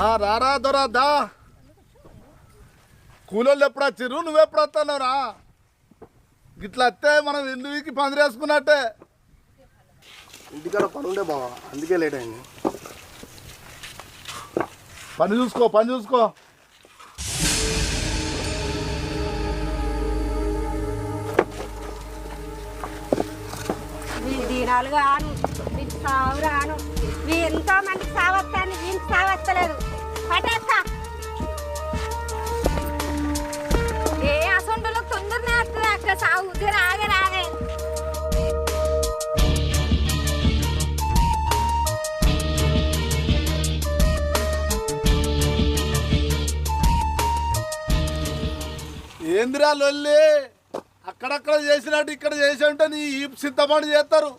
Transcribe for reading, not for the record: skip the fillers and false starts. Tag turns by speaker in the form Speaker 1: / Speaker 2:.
Speaker 1: రారా దొరా దా. కూలోళ్ళు ఎప్పుడు వచ్చిర్రు, నువ్వెప్పుడు వస్తున్నావురా? గిట్లా వస్తే మనం ఎందుకు పందిరేసుకున్నట్టే.
Speaker 2: ఇంటికాడ పని ఉండే బావా, అందుకే లేట్ అయింది.
Speaker 1: పని చూసుకో.
Speaker 3: దినాలు కాను వీటి సావు రాను. ఎంతో మందికి సావత్తాను, వీనికి సావత్తలేదు. పట్టేస్తా ఏ అసొంటలో తొందరనే వస్తుంది అక్క సాగు. రాగే
Speaker 1: ఏందిరా లొల్లి? అక్కడక్కడ చేసినట్టు ఇక్కడ చేసి ఉంటే నీ ఈ సిద్ధపడి చేస్తారు.